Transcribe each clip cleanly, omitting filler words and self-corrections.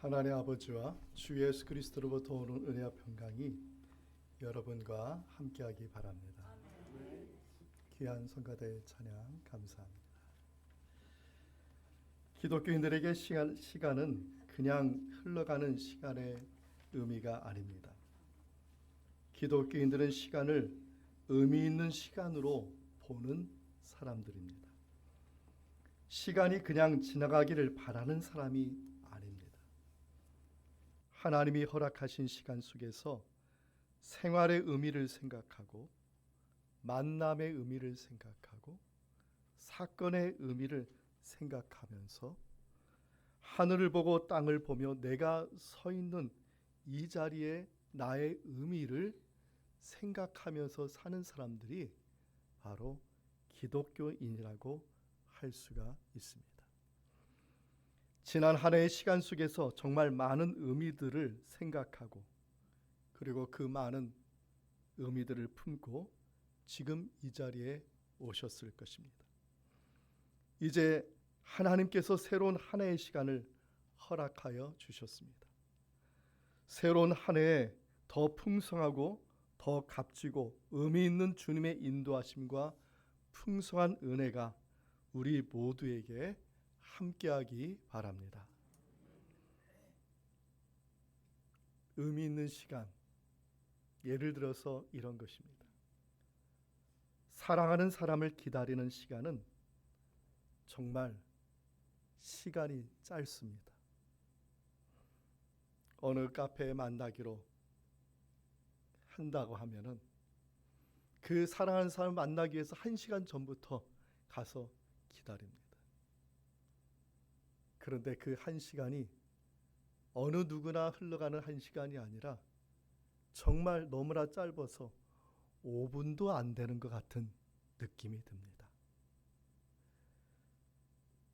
하나님 아버지와 주 예수 그리스도로부터 오는 은혜와 평강이 여러분과 함께하기 바랍니다. 귀한 성가대 찬양 감사합니다. 기독교인들에게 시간은 그냥 흘러가는 시간의 의미가 아닙니다. 기독교인들은 시간을 의미 있는 시간으로 보는 사람들입니다. 시간이 그냥 지나가기를 바라는 사람이 아닙니다. 하나님이 허락하신 시간 속에서 생활의 의미를 생각하고 만남의 의미를 생각하고 사건의 의미를 생각하면서 하늘을 보고 땅을 보며 내가 서 있는 이 자리에 나의 의미를 생각하면서 사는 사람들이 바로 기독교인이라고 할 수가 있습니다. 지난 한 해의 시간 속에서 정말 많은 의미들을 생각하고 그리고 그 많은 의미들을 품고 지금 이 자리에 오셨을 것입니다. 이제 하나님께서 새로운 한 해의 시간을 허락하여 주셨습니다. 새로운 한 해에 더 풍성하고 더 값지고 의미 있는 주님의 인도하심과 풍성한 은혜가 우리 모두에게 함께하기 바랍니다. 의미 있는 시간, 예를 들어서 이런 것입니다. 사랑하는 사람을 기다리는 시간은 정말 시간이 짧습니다. 어느 카페에 만나기로 한다고 하면은 그 사랑하는 사람을 만나기 위해서 1시간 전부터 가서 기다립니다. 그런데 그 1시간이 어느 누구나 흘러가는 1시간이 아니라 정말 너무나 짧아서 5분도 안 되는 것 같은 느낌이 듭니다.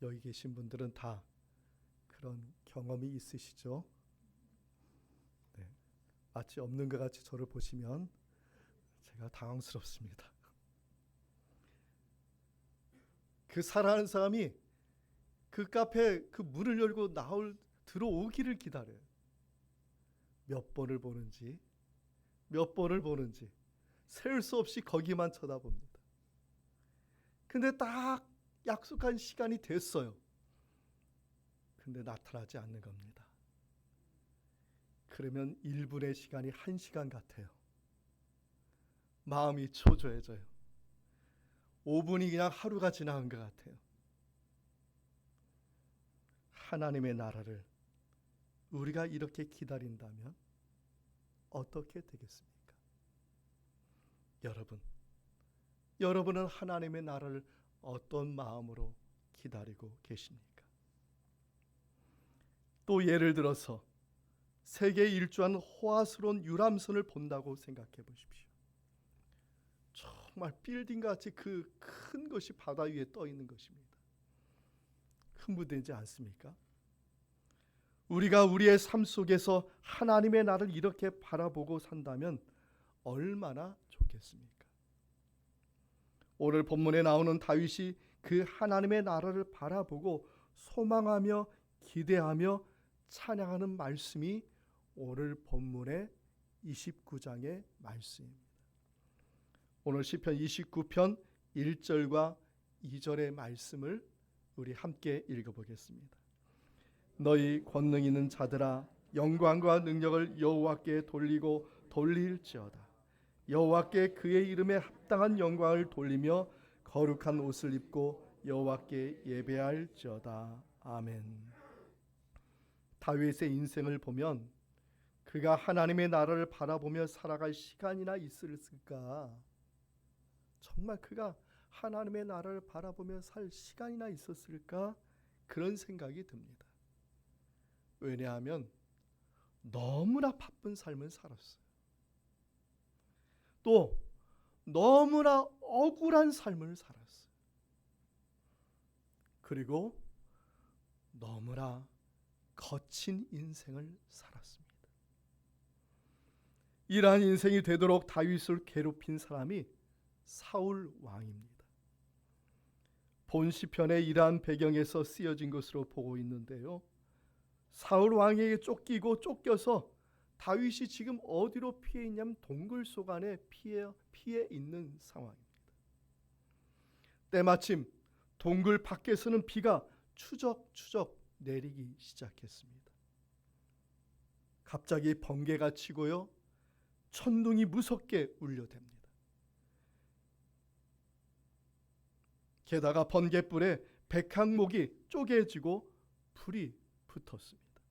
여기 계신 분들은 다 그런 경험이 있으시죠? 네. 마치 없는 것 같이 저를 보시면 제가 당황스럽습니다. 그 사랑하는 사람이 그 카페 그 문을 열고 들어오기를 기다려요. 몇 번을 보는지 셀 수 없이 거기만 쳐다봅니다. 근데 딱 약속한 시간이 됐어요. 근데 나타나지 않는 겁니다. 그러면 1분의 시간이 1시간 같아요. 마음이 초조해져요. 5분이 그냥 하루가 지나간 것 같아요. 하나님의 나라를 우리가 이렇게 기다린다면 어떻게 되겠습니까? 여러분은 하나님의 나라를 어떤 마음으로 기다리고 계십니까? 또 예를 들어서 세계에 일주한 호화스러운 유람선을 본다고 생각해 보십시오. 정말 빌딩같이 그 큰 것이 바다 위에 떠 있는 것입니다. 흥분되지 않습니까? 우리가 우리의 삶 속에서 하나님의 나라를 이렇게 바라보고 산다면 얼마나 좋겠습니까? 오늘 본문에 나오는 다윗이 그 하나님의 나라를 바라보고 소망하며 기대하며 찬양하는 말씀이 오늘 본문의 29장의 말씀입니다. 오늘 시편 29편 1절과 2절의 말씀을 우리 함께 읽어보겠습니다. 너희 권능 있는 자들아 영광과 능력을 여호와께 돌리고 돌릴지어다. 여호와께 그의 이름에 합당한 영광을 돌리며 거룩한 옷을 입고 여호와께 예배할지어다. 아멘. 다윗의 인생을 보면 그가 하나님의 나라를 바라보며 살아갈 시간이나 있을까? 정말 그가 하나님의 나라를 바라보며 살 시간이나 있었을까? 그런 생각이 듭니다. 왜냐하면 너무나 바쁜 삶을 살았어요. 또 너무나 억울한 삶을 살았어요. 그리고 너무나 거친 인생을 살았습니다. 이러한 인생이 되도록 다윗을 괴롭힌 사람이 사울 왕입니다. 본 시편의 이러한 배경에서 쓰여진 것으로 보고 있는데요. 사울 왕에게 쫓겨서 다윗이 지금 어디로 피해 있냐면 동굴 속 안에 피해 있는 상황입니다. 때마침 동굴 밖에서는 비가 추적추적 내리기 시작했습니다. 갑자기 번개가 치고요, 천둥이 무섭게 울려댑니다. 게다가 번갯불에 백항목이 쪼개지고 불이 붙었습니다.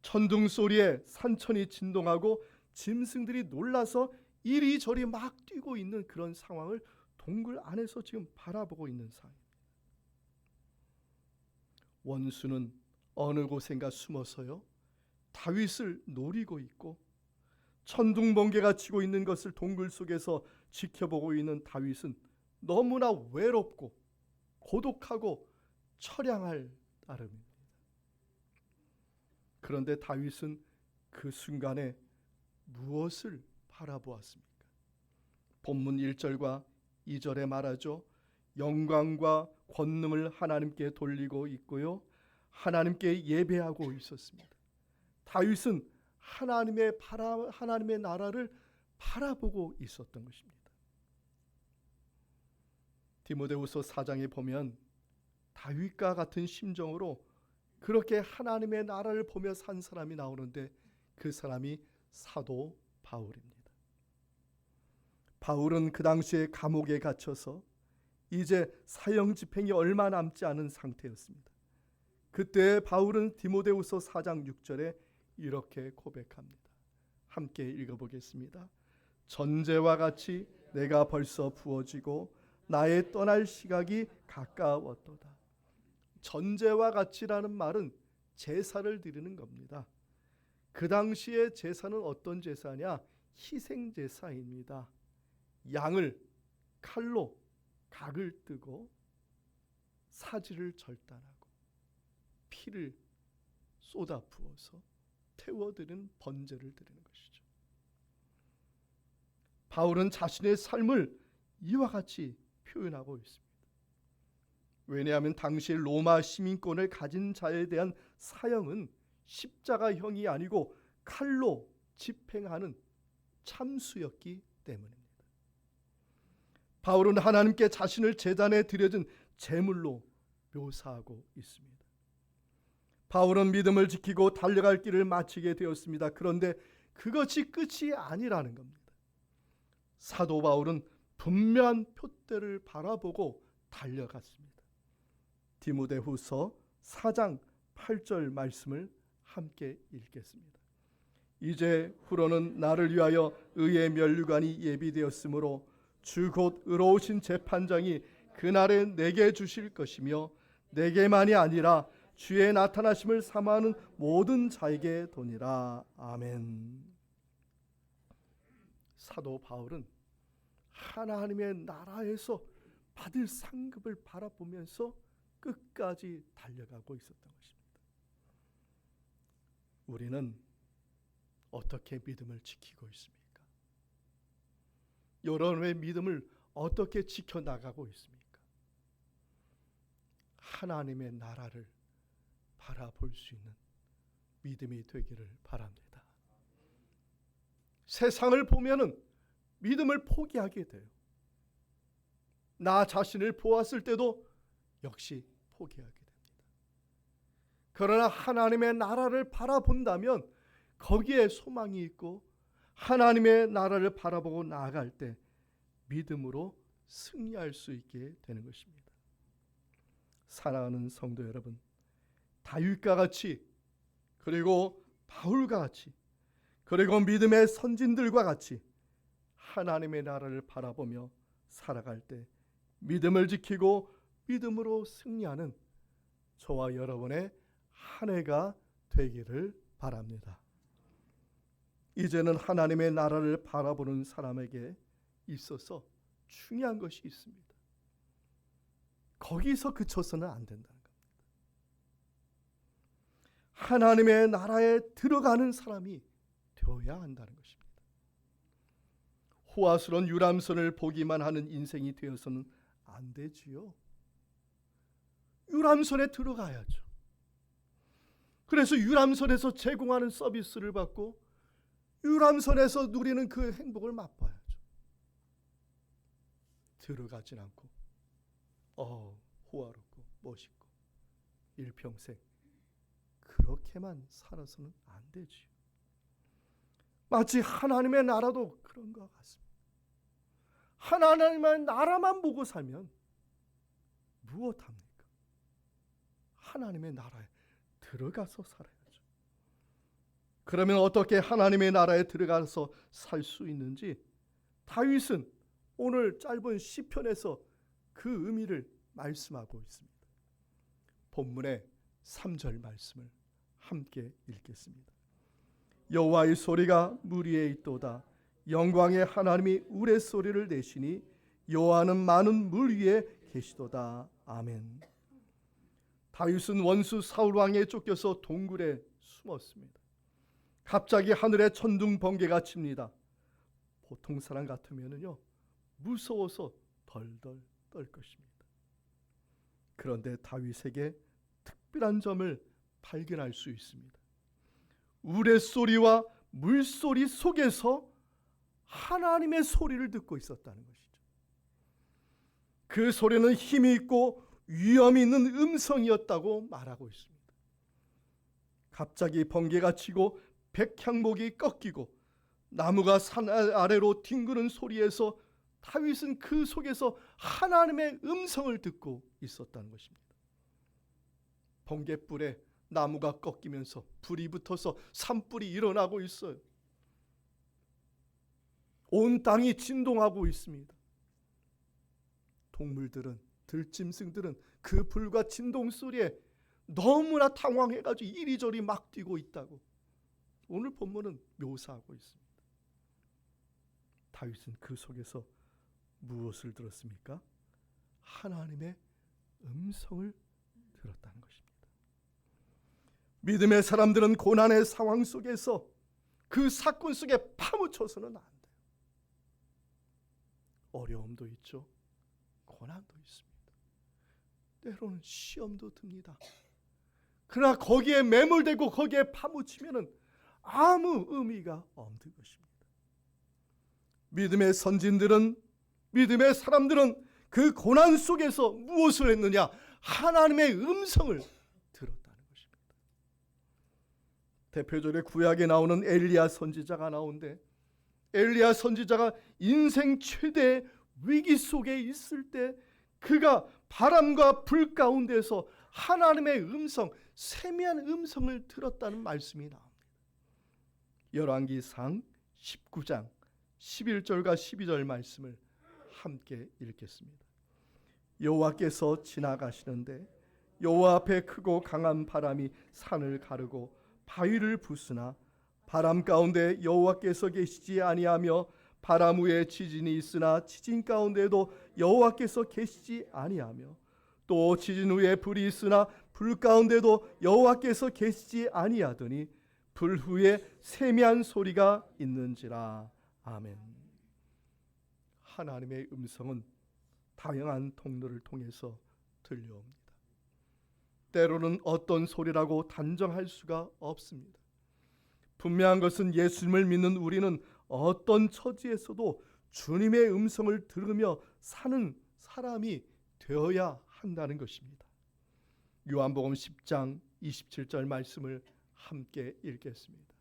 천둥 소리에 산천이 진동하고 짐승들이 놀라서 이리저리 막 뛰고 있는 그런 상황을 동굴 안에서 지금 바라보고 있는 상황입니다. 원수는 어느 곳엔가 숨어서요, 다윗을 노리고 있고, 천둥 번개가 치고 있는 것을 동굴 속에서 지켜보고 있는 다윗은 너무나 외롭고 고독하고 처량할 따름입니다. 그런데 다윗은 그 순간에 무엇을 바라보았습니까? 본문 1절과 2절에 말하죠. 영광과 권능을 하나님께 돌리고 있고요, 하나님께 예배하고 있었습니다. 다윗은 하나님의 나라를 바라보고 있었던 것입니다. 디모데후서 4장에 보면 다윗과 같은 심정으로 그렇게 하나님의 나라를 보며 산 사람이 나오는데, 그 사람이 사도 바울입니다. 바울은 그 당시에 감옥에 갇혀서 이제 사형 집행이 얼마 남지 않은 상태였습니다. 그때 바울은 디모데후서 4장 6절에 이렇게 고백합니다. 함께 읽어보겠습니다. 전제와 같이 내가 벌써 부어지고 나의 떠날 시각이 가까웠도다. 전제와 같이라는 말은 제사를 드리는 겁니다. 그 당시에 제사는 어떤 제사냐? 희생 제사입니다. 양을 칼로 각을 뜨고 사지를 절단하고 피를 쏟아 부어서 태워드리는 번제를 드리는 것이죠. 바울은 자신의 삶을 이와 같이 표현하고 있습니다. 왜냐하면 당시 로마 시민권을 가진 자에 대한 사형은 십자가형이 아니고 칼로 집행하는 참수였기 때문입니다. 바울은 하나님께 자신을 제단에 드려진 제물로 묘사하고 있습니다. 바울은 믿음을 지키고 달려갈 길을 마치게 되었습니다. 그런데 그것이 끝이 아니라는 겁니다. 사도 바울은 분명한 표대를 바라보고 달려갔습니다. 디모데후서 4장 8절 말씀을 함께 읽겠습니다. 이제 후로는 나를 위하여 의의 면류관이 예비되었으므로 주 곧 의로우신 재판장이 그날에 내게 주실 것이며 내게만이 아니라 주의 나타나심을 사모하는 모든 자에게 도니라. 아멘. 사도 바울은 하나님의 나라에서 받을 상급을 바라보면서 끝까지 달려가고 있었던 것입니다. 우리는 어떻게 믿음을 지키고 있습니까? 여러분의 믿음을 어떻게 지켜나가고 있습니까? 하나님의 나라를 바라볼 수 있는 믿음이 되기를 바랍니다. 세상을 보면은 믿음을 포기하게 돼요. 나 자신을 보았을 때도 역시 포기하게 됩니다. 그러나 하나님의 나라를 바라본다면 거기에 소망이 있고 하나님의 나라를 바라보고 나아갈 때 믿음으로 승리할 수 있게 되는 것입니다. 사랑하는 성도 여러분, 다윗과 같이, 그리고 바울과 같이, 그리고 믿음의 선진들과 같이 하나님의 나라를 바라보며 살아갈 때 믿음을 지키고 믿음으로 승리하는 저와 여러분의 한 해가 되기를 바랍니다. 이제는 하나님의 나라를 바라보는 사람에게 있어서 중요한 것이 있습니다. 거기서 그쳐서는 안 된다는 겁니다. 하나님의 나라에 들어가는 사람이 되어야 한다는 것입니다. 호화스러운 유람선을 보기만 하는 인생이 되어서는 안 되지요. 유람선에 들어가야죠. 그래서 유람선에서 제공하는 서비스를 받고 유람선에서 누리는 그 행복을 맛봐야죠. 들어가진 않고 호화롭고 멋있고 일평생 그렇게만 살아서는 안 되지요. 마치 하나님의 나라도 그런 것 같습니다. 하나님의 나라만 보고 살면 무엇합니까? 하나님의 나라에 들어가서 살아야죠. 그러면 어떻게 하나님의 나라에 들어가서 살 수 있는지 다윗은 오늘 짧은 시편에서 그 의미를 말씀하고 있습니다. 본문의 3절 말씀을 함께 읽겠습니다. 여호와의 소리가 물 위에 있도다. 영광의 하나님이 우레소리를 내시니 여호와는 많은 물 위에 계시도다. 아멘. 다윗은 원수 사울 왕에 쫓겨서 동굴에 숨었습니다. 갑자기 하늘에 천둥 번개가 칩니다. 보통 사람 같으면요 무서워서 덜덜 떨 것입니다. 그런데 다윗에게 특별한 점을 발견할 수 있습니다. 우레소리와 물소리 속에서 하나님의 소리를 듣고 있었다는 것이죠. 그 소리는 힘이 있고 위험이 있는 음성이었다고 말하고 있습니다. 갑자기 번개가 치고 백향목이 꺾이고 나무가 산 아래로 뒹구는 소리에서 다윗은 그 속에서 하나님의 음성을 듣고 있었다는 것입니다. 번개불에 나무가 꺾이면서 불이 붙어서 산불이 일어나고 있어요. 온 땅이 진동하고 있습니다. 동물들은, 들짐승들은 그 불과 진동 소리에 너무나 당황해가지고 이리저리 막 뛰고 있다고 오늘 본문은 묘사하고 있습니다. 다윗은 그 속에서 무엇을 들었습니까? 하나님의 음성을 들었다는 것입니다. 믿음의 사람들은 고난의 상황 속에서 그 사건 속에 파묻혀서는 안 돼요. 어려움도 있죠. 고난도 있습니다. 때로는 시험도 듭니다. 그러나 거기에 매몰되고 거기에 파묻히면 아무 의미가 없는 것입니다. 믿음의 선진들은, 믿음의 사람들은 그 고난 속에서 무엇을 했느냐? 하나님의 음성을 들었다는 것입니다. 대표적으로 구약에 나오는 엘리야 선지자가 나오는데, 엘리야 선지자가 인생 최대의 위기 속에 있을 때 그가 바람과 불 가운데서 하나님의 음성, 세미한 음성을 들었다는 말씀이 나옵니다. 열왕기상 19장 11절과 12절 말씀을 함께 읽겠습니다. 여호와께서 지나가시는데 여호와 앞에 크고 강한 바람이 산을 가르고 바위를 부수나 바람 가운데 여호와께서 계시지 아니하며 바람 위에 지진이 있으나 지진 가운데도 여호와께서 계시지 아니하며 또 지진 위에 불이 있으나 불 가운데도 여호와께서 계시지 아니하더니 불 후에 세미한 소리가 있는지라. 아멘. 하나님의 음성은 다양한 통로를 통해서 들려옵니다. 때로는 어떤 소리라고 단정할 수가 없습니다. 분명한 것은 예수님을 믿는 우리는 어떤 처지에서도 주님의 음성을 들으며 사는 사람이 되어야 한다는 것입니다. 요한복음 10장 27절 말씀을 함께 읽겠습니다.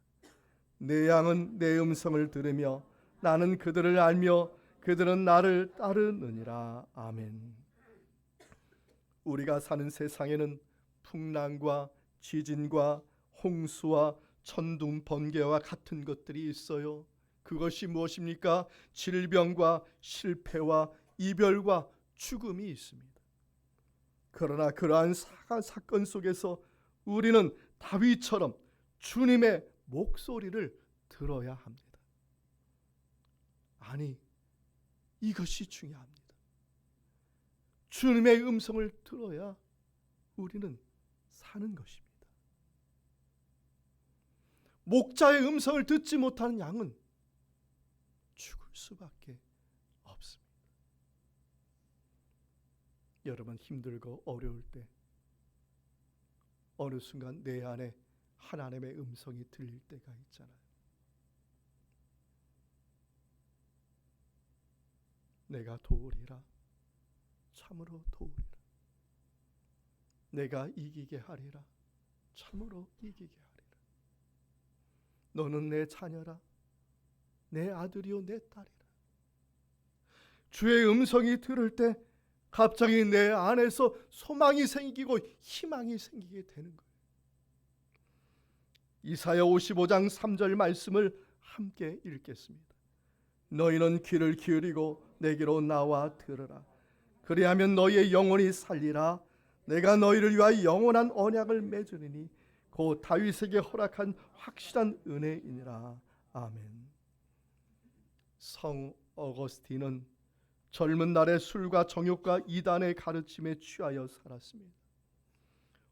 내 양은 내 음성을 들으며 나는 그들을 알며 그들은 나를 따르느니라. 아멘. 우리가 사는 세상에는 풍랑과 지진과 홍수와 천둥 번개와 같은 것들이 있어요. 그것이 무엇입니까? 질병과 실패와 이별과 죽음이 있습니다. 그러나 그러한 사건 속에서 우리는 다윗처럼 주님의 목소리를 들어야 합니다. 아니, 이것이 중요합니다. 주님의 음성을 들어야 우리는 사는 것입니다. 목자의 음성을 듣지 못하는 양은 죽을 수밖에 없습니다. 여러분 힘들고 어려울 때 어느 순간 내 안에 하나님의 음성이 들릴 때가 있잖아요. 내가 도우리라. 참으로 도우리라. 내가 이기게 하리라. 참으로 이기게 하리라. 너는 내 자녀라. 내 아들이요 내 딸이라. 주의 음성이 들을 때 갑자기 내 안에서 소망이 생기고 희망이 생기게 되는 거예요. 이사야 55장 3절 말씀을 함께 읽겠습니다. 너희는 귀를 기울이고 내게로 나와 들으라. 그리하면 너희의 영혼이 살리라. 내가 너희를 위하여 영원한 언약을 맺으리니 곧 다윗에게 허락한 확실한 은혜이니라. 아멘. 성 어거스틴은 젊은 날에 술과 정욕과 이단의 가르침에 취하여 살았습니다.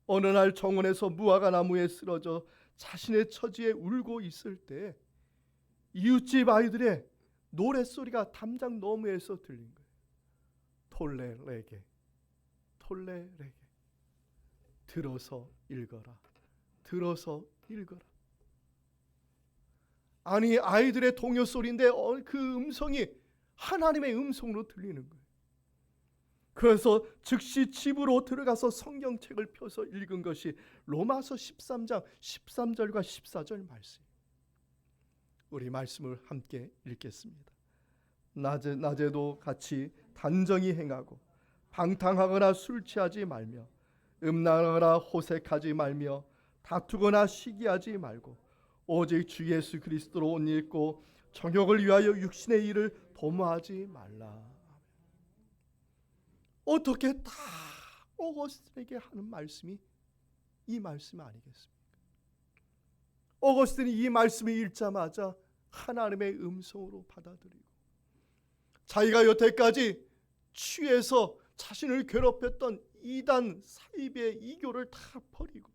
어느 날 정원에서 무화과 나무에 쓰러져 자신의 처지에 울고 있을 때 이웃집 아이들의 노랫소리가 담장 너머에서 들린 거예요. 톨레레게, 톨레레게. 들어서 읽어라. 들어서 읽어라. 아니, 아이들의 동요 소리인데 그 음성이 하나님의 음성으로 들리는 거예요. 그래서 즉시 집으로 들어가서 성경책을 펴서 읽은 것이 로마서 13장 13절과 14절 말씀이에요. 우리 말씀을 함께 읽겠습니다. 낮에도 같이 단정히 행하고 방탕하거나 술 취하지 말며 음란하거나 호색하지 말며 다투거나 시기하지 말고 오직 주 예수 그리스도로 옷 입고 정욕을 위하여 육신의 일을 도모하지 말라. 어떻게 다 어거스틴에게 하는 말씀이 이 말씀 아니겠습니까? 어거스틴이 이 말씀을 읽자마자 하나님의 음성으로 받아들이고 자기가 여태까지 취해서 자신을 괴롭혔던 이단 사이비의 이교를 다 버리고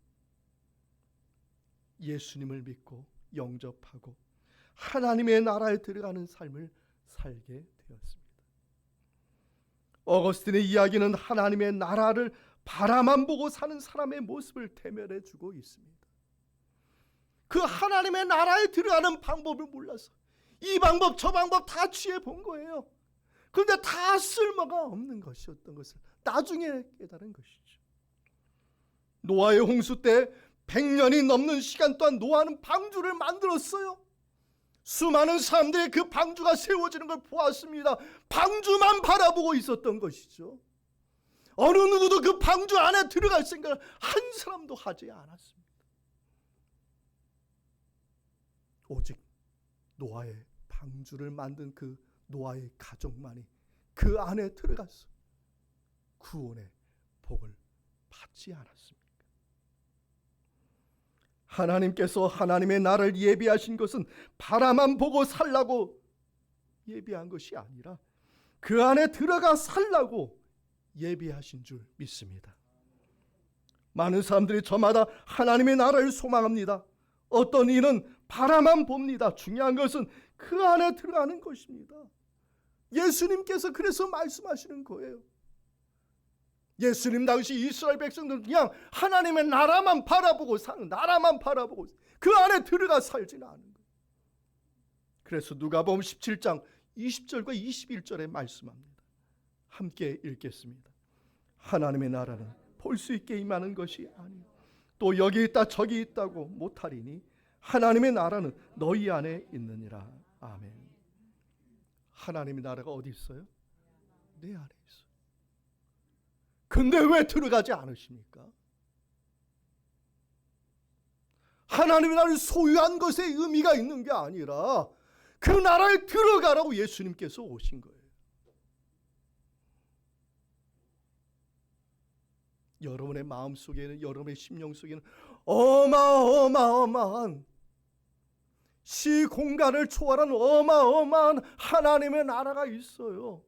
예수님을 믿고 영접하고 하나님의 나라에 들어가는 삶을 살게 되었습니다. 어거스틴의 이야기는 하나님의 나라를 바라만 보고 사는 사람의 모습을 대면해 주고 있습니다. 그 하나님의 나라에 들어가는 방법을 몰라서 이 방법 저 방법 다 취해 본 거예요. 그런데 다 쓸모가 없는 것이었던 것을 나중에 깨달은 것이죠. 노아의 홍수 때 100년이 넘는 시간 동안 노아는 방주를 만들었어요. 수많은 사람들이 그 방주가 세워지는 걸 보았습니다. 방주만 바라보고 있었던 것이죠. 어느 누구도 그 방주 안에 들어갈 생각을 한 사람도 하지 않았습니다. 오직 노아의 방주를 만든 그 노아의 가족만이 그 안에 들어가서 구원의 복을 받지 않았습니까? 하나님께서 하나님의 나라를 예비하신 것은 바라만 보고 살라고 예비한 것이 아니라 그 안에 들어가 살라고 예비하신 줄 믿습니다. 많은 사람들이 저마다 하나님의 나라를 소망합니다. 어떤 이는 바라만 봅니다. 중요한 것은 그 안에 들어가는 것입니다. 예수님께서 그래서 말씀하시는 거예요. 예수님 당시 이스라엘 백성들은 그냥 하나님의 나라만 바라보고 사는, 나라만 바라보고 그 안에 들어가 살지는 않은 거예요. 그래서 누가복음 17장 20절과 21절에 말씀합니다. 함께 읽겠습니다. 하나님의 나라는 볼 수 있게 임하는 것이 아니요 또 여기 있다 저기 있다고 못하리니 하나님의 나라는 너희 안에 있느니라. 아멘. 하나님의 나라가 어디 있어요? 내 안에 있어요. 근데 왜 들어가지 않으십니까? 하나님의 나라를 소유한 것에 의미가 있는 게 아니라 그 나라에 들어가라고 예수님께서 오신 거예요. 여러분의 마음 속에는, 여러분의 심령 속에는 어마어마한 시공간을 초월한 어마어마한 하나님의 나라가 있어요.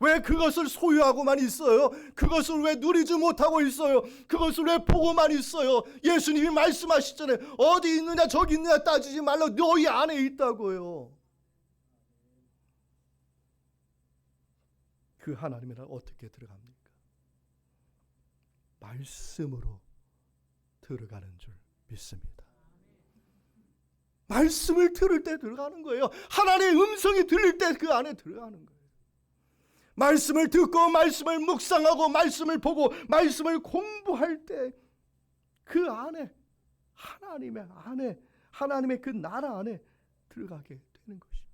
왜 그것을 소유하고만 있어요? 그것을 왜 누리지 못하고 있어요? 그것을 왜 보고만 있어요? 예수님이 말씀하시잖아요. 어디 있느냐 저기 있느냐 따지지 말라. 너희 안에 있다고요. 그 하나님의 나라 어떻게 들어갑니까? 말씀으로 들어가는 줄 믿습니다. 말씀을 들을 때 들어가는 거예요. 하나님의 음성이 들릴 때 그 안에 들어가는 거예요. 말씀을 듣고 말씀을 묵상하고 말씀을 보고 말씀을 공부할 때 그 안에 하나님의 그 나라 안에 들어가게 되는 것입니다.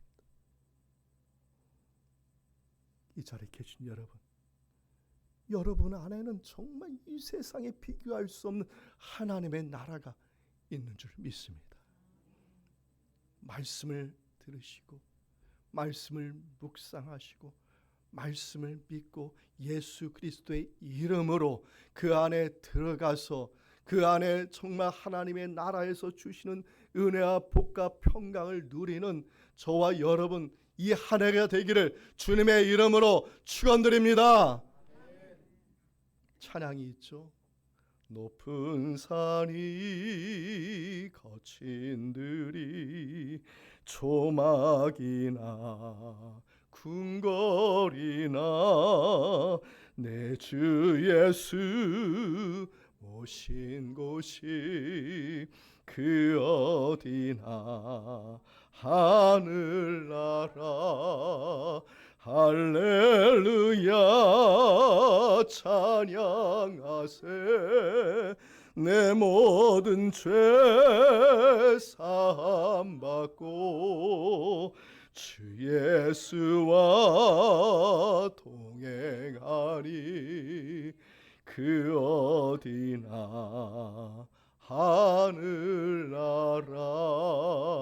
이 자리에 계신 여러분 안에는 정말 이 세상에 비교할 수 없는 하나님의 나라가 있는 줄 믿습니다. 말씀을 들으시고 말씀을 묵상하시고 말씀을 믿고 예수 그리스도의 이름으로 그 안에 들어가서 그 안에 정말 하나님의 나라에서 주시는 은혜와 복과 평강을 누리는 저와 여러분 이 한 해가 되기를 주님의 이름으로 축원드립니다. 찬양이 있죠. 높은 산이 거친 들이 조막이나 궁궐이나 내 주 예수 오신 곳이 그 어디나 하늘나라 할렐루야 찬양하세 내 모든 죄 사함 받고 주 예수와 동행하리 그 어디나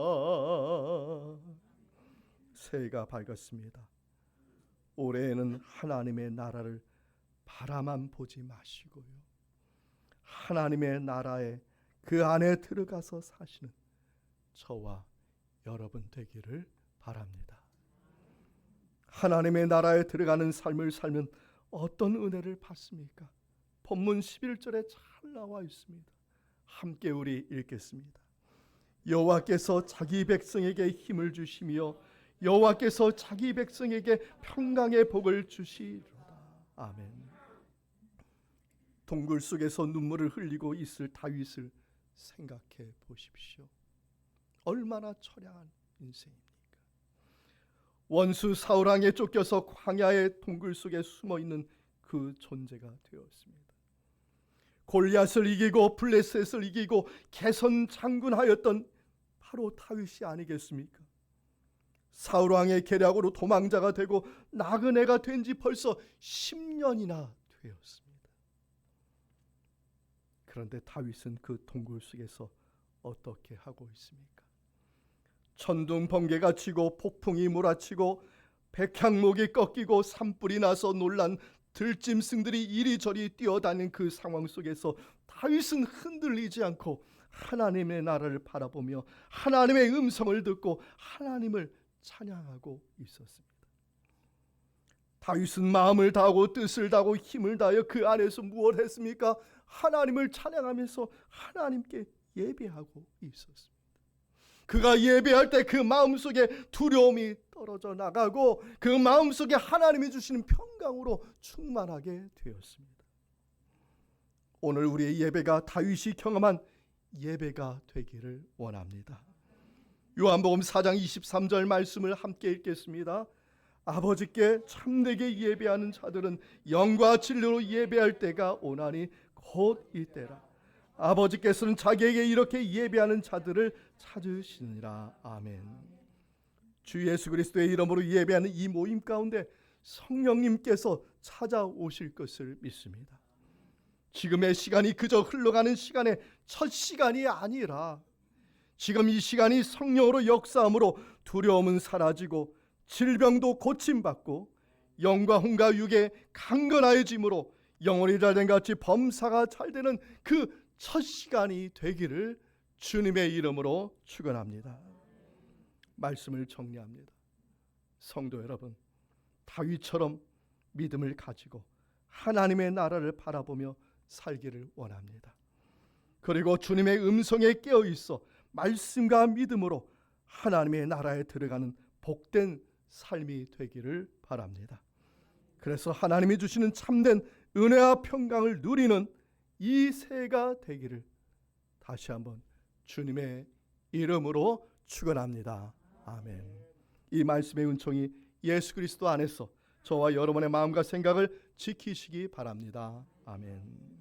하늘나라. 새해가 밝았습니다. 올해에는 하나님의 나라를 바라만 보지 마시고요, 하나님의 나라에 그 안에 들어가서 사시는 저와 여러분 되기를 바랍니다. 하나님의 나라에 들어가는 삶을 살면 어떤 은혜를 받습니까? 본문 11절에 잘 나와 있습니다. 함께 우리 읽겠습니다. 여호와께서 자기 백성에게 힘을 주시며 여호와께서 자기 백성에게 평강의 복을 주시리로다. 아멘. 동굴 속에서 눈물을 흘리고 있을 다윗을 생각해 보십시오. 얼마나 처량한 인생입니까? 원수 사울왕에 쫓겨서 광야의 동굴 속에 숨어 있는 그 존재가 되었습니다. 골리앗을 이기고 블레셋을 이기고 개선 장군하였던 바로 다윗이 아니겠습니까? 사울왕의 계략으로 도망자가 되고 나그네가 된 지 벌써 10년이나 되었습니다. 그런데 다윗은 그 동굴 속에서 어떻게 하고 있습니까? 천둥 번개가 치고 폭풍이 몰아치고 백향목이 꺾이고 산불이 나서 놀란 들짐승들이 이리저리 뛰어다니는 그 상황 속에서 다윗은 흔들리지 않고 하나님의 나라를 바라보며 하나님의 음성을 듣고 하나님을 찬양하고 있었습니다. 다윗은 마음을 다하고 뜻을 다하고 힘을 다하여 그 안에서 무엇을 했습니까? 하나님을 찬양하면서 하나님께 예배하고 있었습니다. 그가 예배할 때 그 마음속에 두려움이 떨어져 나가고 그 마음속에 하나님이 주시는 평강으로 충만하게 되었습니다. 오늘 우리의 예배가 다윗이 경험한 예배가 되기를 원합니다. 요한복음 4장 23절 말씀을 함께 읽겠습니다. 아버지께 참되게 예배하는 자들은 영과 진리로 예배할 때가 오나니 곧 이때라. 아버지께서는 자기에게 이렇게 예배하는 자들을 찾으시느니라. 아멘. 주 예수 그리스도의 이름으로 예배하는 이 모임 가운데 성령님께서 찾아오실 것을 믿습니다. 지금의 시간이 그저 흘러가는 시간의 첫 시간이 아니라 지금 이 시간이 성령으로 역사함으로 두려움은 사라지고 질병도 고침받고 영과 혼과 육의 강건하여짐으로 영혼이 잘된 같이 범사가 잘되는 그 첫 시간이 되기를 주님의 이름으로 축원합니다. 말씀을 정리합니다. 성도 여러분, 다윗처럼 믿음을 가지고 하나님의 나라를 바라보며 살기를 원합니다. 그리고 주님의 음성에 깨어 있어 말씀과 믿음으로 하나님의 나라에 들어가는 복된 삶이 되기를 바랍니다. 그래서 하나님이 주시는 참된 은혜와 평강을 누리는 이 새해가 되기를 다시 한번 주님의 이름으로 축원합니다. 아멘. 이 말씀의 은총이 예수 그리스도 안에서 저와 여러분의 마음과 생각을 지키시기 바랍니다. 아멘.